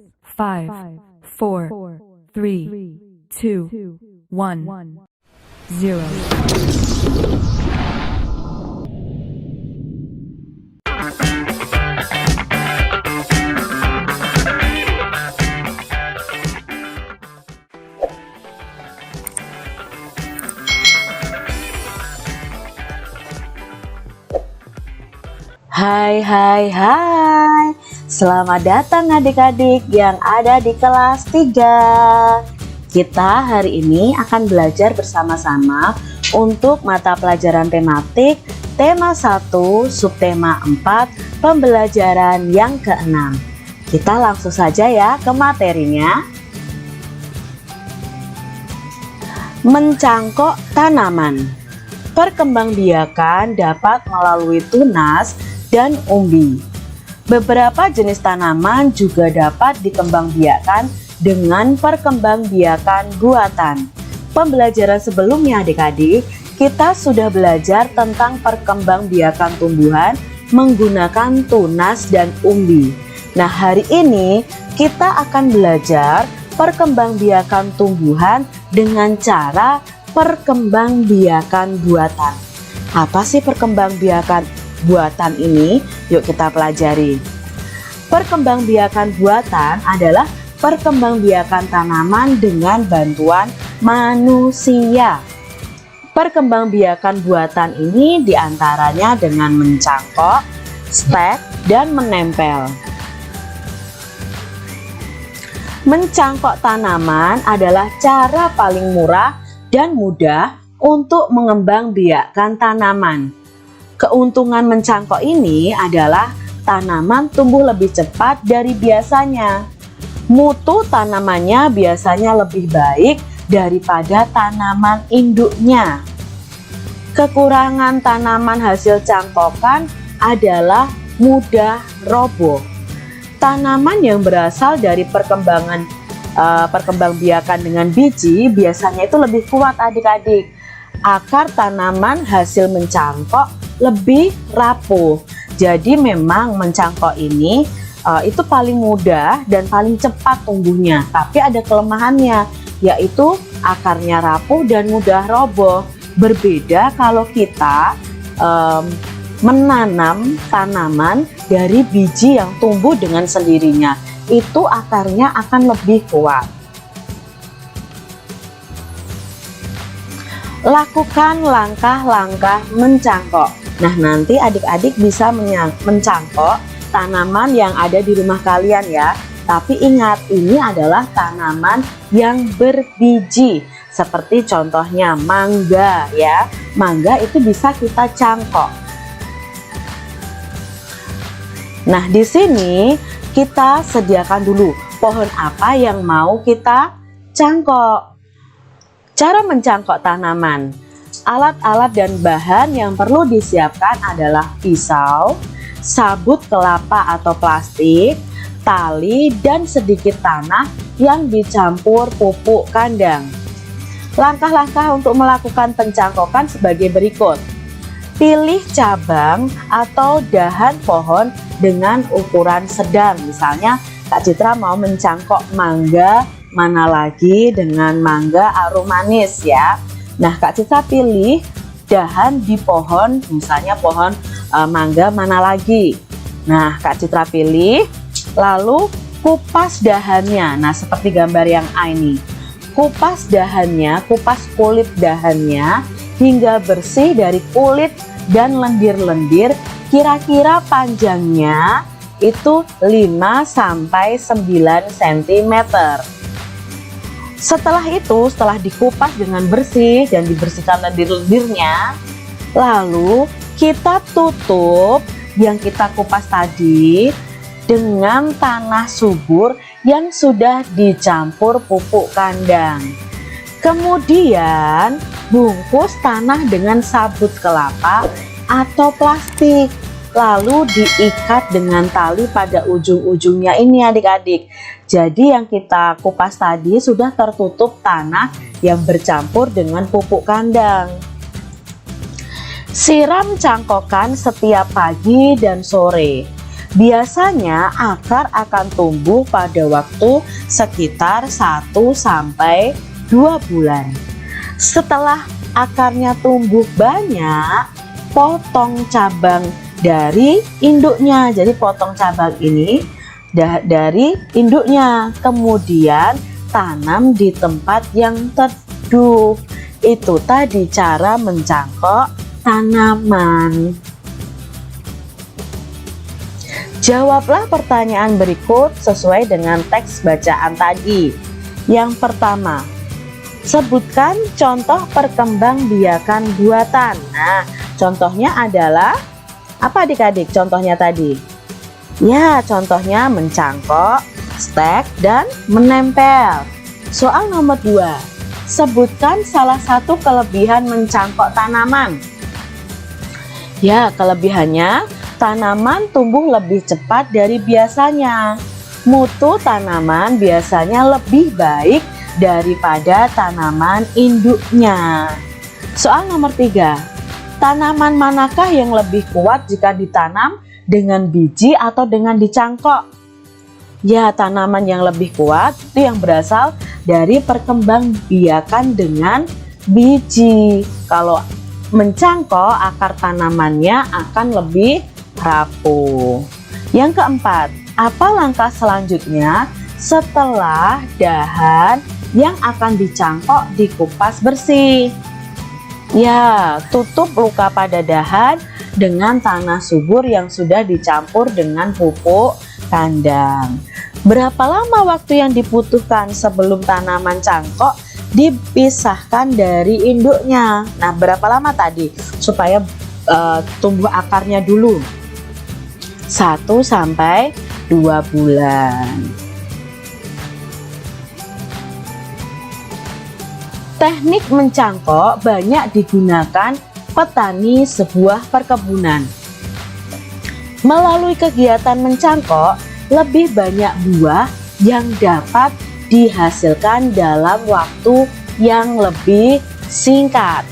5, 4, 3, 2, 1, 0. Hai hai hai, selamat datang adik-adik yang ada di kelas 3. Kita hari ini akan belajar bersama-sama untuk mata pelajaran tematik tema 1 subtema 4 pembelajaran yang ke-6. Kita langsung saja ya ke materinya. Mencangkok tanaman. Perkembangbiakan dapat melalui tunas dan umbi. Beberapa jenis tanaman juga dapat dikembangbiakan dengan perkembangbiakan buatan. Pembelajaran sebelumnya adik-adik, kita sudah belajar tentang perkembangbiakan tumbuhan menggunakan tunas dan umbi. Nah, hari ini kita akan belajar perkembangbiakan tumbuhan dengan cara perkembangbiakan buatan. Apa sih perkembangbiakan buatan ini? Yuk kita pelajari. Perkembangbiakan buatan adalah perkembangbiakan tanaman dengan bantuan manusia. Perkembangbiakan buatan ini diantaranya dengan mencangkok, stek, dan menempel. Mencangkok tanaman adalah cara paling murah dan mudah untuk mengembangbiakan tanaman. Keuntungan mencangkok ini adalah tanaman tumbuh lebih cepat dari biasanya. Mutu tanamannya biasanya lebih baik daripada tanaman induknya. Kekurangan tanaman hasil cangkokan adalah mudah roboh. Tanaman yang berasal dari perkembangbiakan dengan biji biasanya itu lebih kuat adik-adik. Akar tanaman hasil mencangkok lebih rapuh. Jadi memang mencangkok ini itu paling mudah dan paling cepat tumbuhnya. Tapi ada kelemahannya, yaitu akarnya rapuh dan mudah roboh. Berbeda kalau kita menanam tanaman dari biji yang tumbuh dengan sendirinya. Itu akarnya akan lebih kuat. Lakukan langkah-langkah mencangkok. Nah, nanti adik-adik bisa mencangkok tanaman yang ada di rumah kalian ya. Tapi ingat, ini adalah tanaman yang berbiji. Seperti contohnya mangga ya. Mangga itu bisa kita cangkok. Nah, di sini kita sediakan dulu pohon apa yang mau kita cangkok. Cara mencangkok tanaman. Alat-alat dan bahan yang perlu disiapkan adalah pisau, sabut kelapa atau plastik, tali, dan sedikit tanah yang dicampur pupuk kandang. Langkah-langkah untuk melakukan pencangkokan sebagai berikut. Pilih cabang atau dahan pohon dengan ukuran sedang. Misalnya Kak Citra mau mencangkok mangga, mana lagi dengan mangga arum manis ya. Nah, Kak Citra pilih dahan di pohon, misalnya pohon mangga mana lagi. Nah, Kak Citra pilih, lalu kupas dahannya. Nah, seperti gambar yang A ini. Kupas dahannya, kupas kulit dahannya hingga bersih dari kulit dan lendir-lendir. Kira-kira panjangnya itu 5-9 cm. Setelah itu, setelah dikupas dengan bersih dan dibersihkan lendir-lendirnya, lalu kita tutup yang kita kupas tadi dengan tanah subur yang sudah dicampur pupuk kandang. Kemudian bungkus tanah dengan sabut kelapa atau plastik. Lalu diikat dengan tali pada ujung-ujungnya ini adik-adik. Jadi yang kita kupas tadi sudah tertutup tanah yang bercampur dengan pupuk kandang. Siram cangkokan setiap pagi dan sore. Biasanya akar akan tumbuh pada waktu sekitar 1-2 bulan. Setelah akarnya tumbuh banyak, potong cabang dari induknya. Jadi potong cabang ini dari induknya, kemudian tanam di tempat yang teduh. Itu tadi cara mencangkok tanaman. Jawablah pertanyaan berikut sesuai dengan teks bacaan tadi. Yang pertama, sebutkan contoh perkembangbiakan buatan. Nah, contohnya adalah apa adik-adik contohnya tadi? Ya, contohnya mencangkok, stek, dan menempel. Soal nomor 2, sebutkan salah satu kelebihan mencangkok tanaman. Ya, kelebihannya tanaman tumbuh lebih cepat dari biasanya. Mutu tanaman biasanya lebih baik daripada tanaman induknya. Soal nomor 3, tanaman manakah yang lebih kuat jika ditanam dengan biji atau dengan dicangkok? Ya, tanaman yang lebih kuat itu yang berasal dari perkembangbiakan dengan biji. Kalau mencangkok, akar tanamannya akan lebih rapuh. Yang keempat, apa langkah selanjutnya setelah dahan yang akan dicangkok dikupas bersih? Ya, tutup luka pada dahan dengan tanah subur yang sudah dicampur dengan pupuk kandang. Berapa lama waktu yang dibutuhkan sebelum tanaman cangkok dipisahkan dari induknya? Nah, berapa lama tadi supaya tumbuh akarnya dulu? 1-2 bulan. Teknik mencangkok banyak digunakan petani sebuah perkebunan. Melalui kegiatan mencangkok, lebih banyak buah yang dapat dihasilkan dalam waktu yang lebih singkat.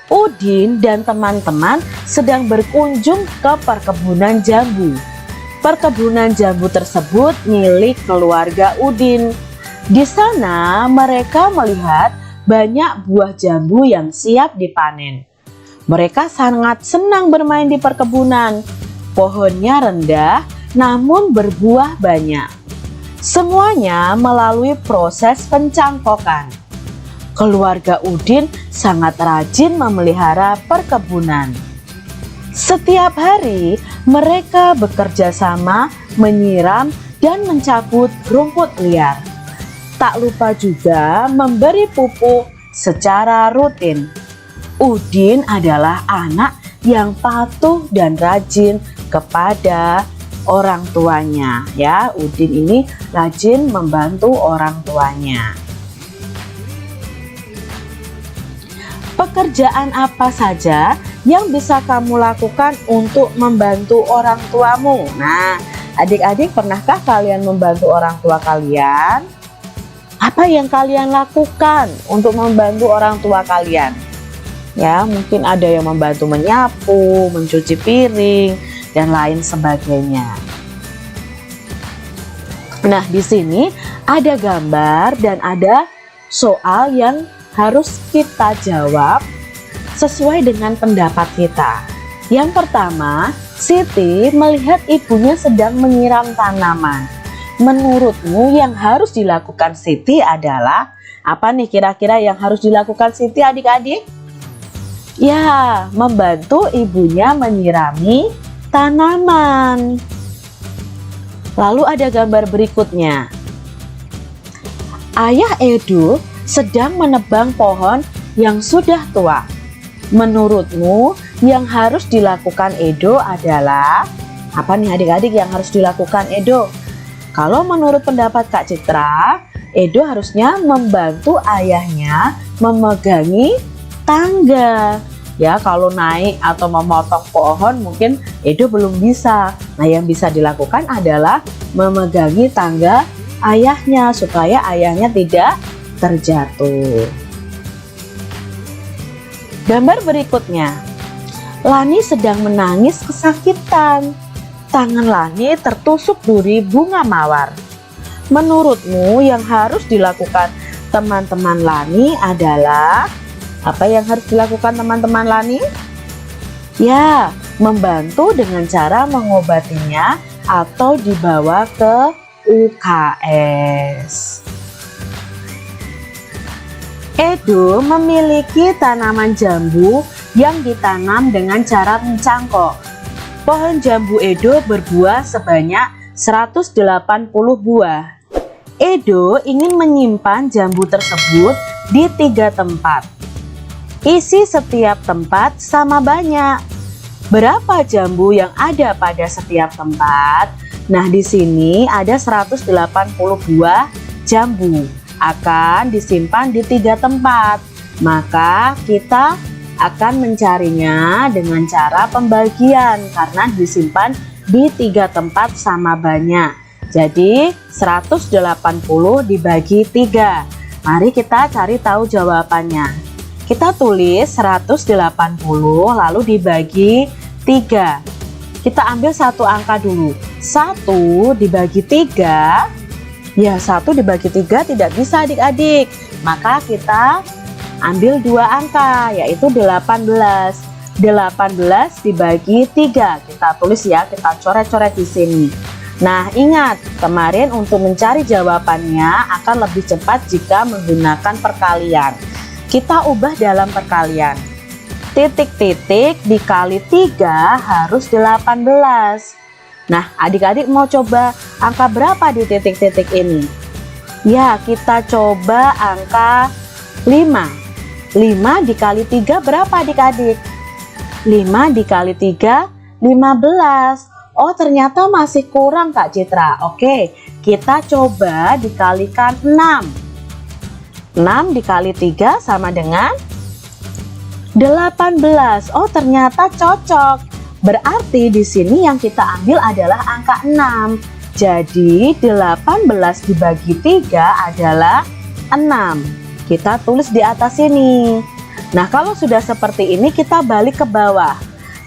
Udin dan teman-teman sedang berkunjung ke perkebunan jambu. Perkebunan jambu tersebut milik keluarga Udin. Di sana mereka melihat banyak buah jambu yang siap dipanen. Mereka sangat senang bermain di perkebunan. Pohonnya rendah namun berbuah banyak. Semuanya melalui proses pencangkokan. Keluarga Udin sangat rajin memelihara perkebunan. Setiap hari mereka bekerja sama menyiram dan mencabut rumput liar. Tak lupa juga memberi pupuk secara rutin. Udin adalah anak yang patuh dan rajin kepada orang tuanya. Ya, Udin ini rajin membantu orang tuanya. Pekerjaan apa saja yang bisa kamu lakukan untuk membantu orang tuamu? Nah, adik-adik, pernahkah kalian membantu orang tua kalian? Apa yang kalian lakukan untuk membantu orang tua kalian? Ya, mungkin ada yang membantu menyapu, mencuci piring, dan lain sebagainya. Nah, di sini ada gambar dan ada soal yang harus kita jawab sesuai dengan pendapat kita. Yang pertama, Siti melihat ibunya sedang menyiram tanaman. Menurutmu yang harus dilakukan Siti adalah apa nih kira-kira yang harus dilakukan Siti, adik-adik? Ya, membantu ibunya menyirami tanaman. Lalu ada gambar berikutnya. Ayah Edo sedang menebang pohon yang sudah tua. Menurutmu yang harus dilakukan Edo adalah apa nih adik-adik yang harus dilakukan Edo? Kalau menurut pendapat Kak Citra, Edo harusnya membantu ayahnya memegangi tangga. Ya, kalau naik atau memotong pohon mungkin Edo belum bisa. Nah, yang bisa dilakukan adalah memegangi tangga ayahnya supaya ayahnya tidak terjatuh. Gambar berikutnya. Lani sedang menangis kesakitan. Tangan Lani tertusuk duri bunga mawar. Menurutmu yang harus dilakukan teman-teman Lani adalah apa yang harus dilakukan teman-teman Lani? Ya, membantu dengan cara mengobatinya atau dibawa ke UKS. Edo memiliki tanaman jambu yang ditanam dengan cara mencangkok. Pohon jambu Edo berbuah sebanyak 180 buah. Edo ingin menyimpan jambu tersebut di 3 tempat. Isi setiap tempat sama banyak. Berapa jambu yang ada pada setiap tempat? Nah, di sini ada 180 buah jambu akan disimpan di 3 tempat. Maka kita akan mencarinya dengan cara pembagian karena disimpan di 3 tempat sama banyak. Jadi 180 dibagi 3. Mari kita cari tahu jawabannya. Kita tulis 180 lalu dibagi 3. Kita ambil satu angka dulu. 1 dibagi 3. Ya, 1 dibagi 3 tidak bisa adik-adik. Maka kita ambil 2 angka, yaitu 18. 18 dibagi 3. Kita tulis ya, kita coret-coret di sini. Nah, ingat, kemarin untuk mencari jawabannya akan lebih cepat jika menggunakan perkalian. Kita ubah dalam perkalian. Titik-titik dikali 3 harus 18. Nah, adik-adik mau coba angka berapa di titik-titik ini? Ya, kita coba angka 5. 5 dikali 3 berapa adik-adik? 5 dikali 3, 15. Oh, ternyata masih kurang Kak Citra. Oke, kita coba dikalikan 6. 6 dikali 3 sama dengan 18. Oh, ternyata cocok. Berarti di sini yang kita ambil adalah angka 6. Jadi 18 dibagi 3 adalah 6. Kita tulis di atas sini. Nah, kalau sudah seperti ini kita balik ke bawah.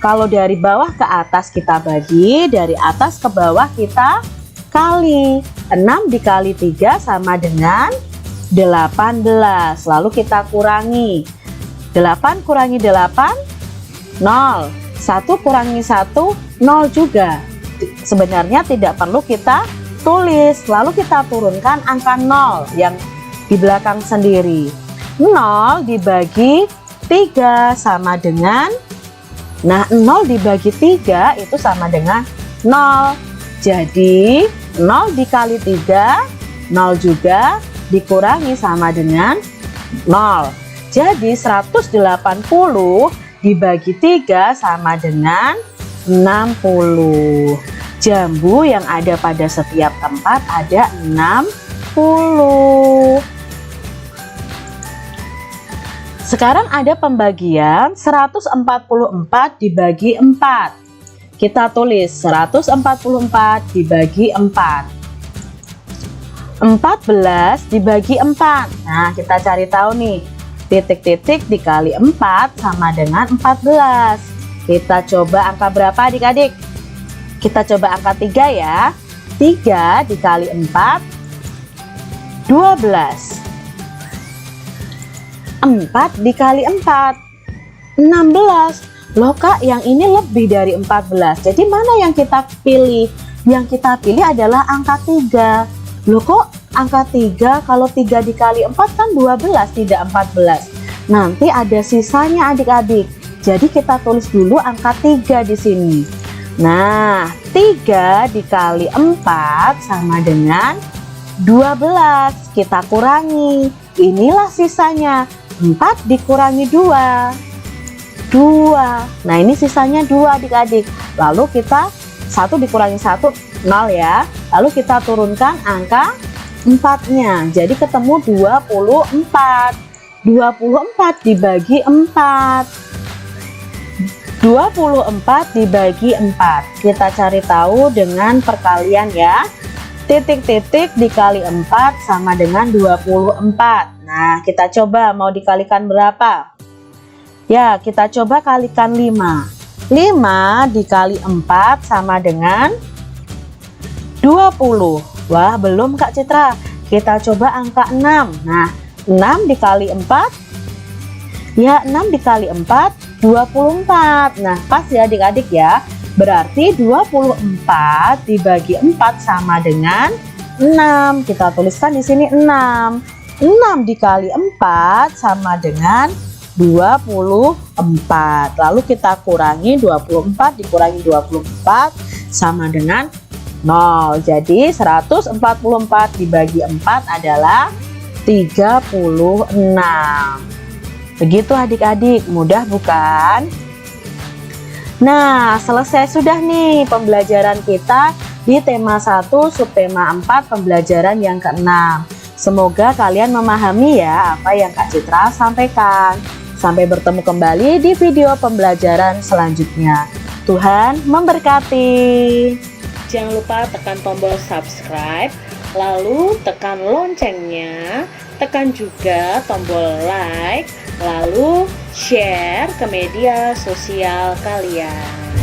Kalau dari bawah ke atas kita bagi, dari atas ke bawah kita kali. 6 dikali 3 sama dengan 18. Lalu kita kurangi. 8 kurangi 8, 0. 1 kurangi 1, 0 juga. Sebenarnya tidak perlu kita tulis. Lalu kita turunkan angka 0 yang di belakang sendiri. 0 dibagi 3 sama dengan, nah 0 dibagi 3 itu sama dengan 0. Jadi 0 dikali 3, 0 juga, dikurangi sama dengan 0. Jadi 180 dibagi 3 sama dengan 60. Jambu yang ada pada setiap tempat ada 60. Sekarang ada pembagian 144 dibagi 4. Kita tulis 144 dibagi 4. 14 dibagi 4. Nah, kita cari tahu nih. Titik-titik dikali 4 sama dengan 14. Kita coba angka berapa adik-adik? Kita coba angka 3 ya. 3 dikali 4, 12. 4 dikali 4, 16. Loh Kak, yang ini lebih dari 14. Jadi mana yang kita pilih? Yang kita pilih adalah angka 3. Loh kok angka 3? Kalau 3 dikali 4 kan 12, tidak 14. Nanti ada sisanya adik-adik. Jadi kita tulis dulu angka 3 di sini. Nah, 3 dikali 4 sama dengan 12. Kita kurangi. Inilah sisanya. 4 dikurangi 2. 2. Nah, ini sisanya 2 adik-adik. Lalu kita 1 dikurangi 1, 0 ya. Lalu kita turunkan angka 4-nya. Jadi ketemu 24. 24 dibagi 4. 24 dibagi 4. Kita cari tahu dengan perkalian ya. Titik-titik dikali 4 sama dengan 24. Nah, kita coba mau dikalikan berapa? Ya, kita coba kalikan 5. 5 dikali 4 sama dengan 20. Wah, belum Kak Citra. Kita coba angka 6. Nah, 6 dikali 4. Ya, 6 dikali 4, 24. Nah, pas ya adik-adik ya. Berarti 24 dibagi 4 sama dengan 6. Kita tuliskan di sini 6. 6 dikali 4 sama dengan 24. Lalu kita kurangi 24 dikurangi 24 sama dengan 0. Jadi 144 dibagi 4 adalah 36. Begitu adik-adik, mudah bukan? Nah, selesai sudah nih pembelajaran kita di tema 1 subtema 4 pembelajaran yang ke-6. Semoga kalian memahami ya apa yang Kak Citra sampaikan. Sampai bertemu kembali di video pembelajaran selanjutnya. Tuhan memberkati. Jangan lupa tekan tombol subscribe, lalu tekan loncengnya, tekan juga tombol like, lalu share ke media sosial kalian.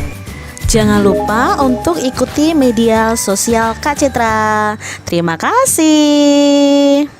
Jangan lupa untuk ikuti media sosial Kak Citra. Terima kasih.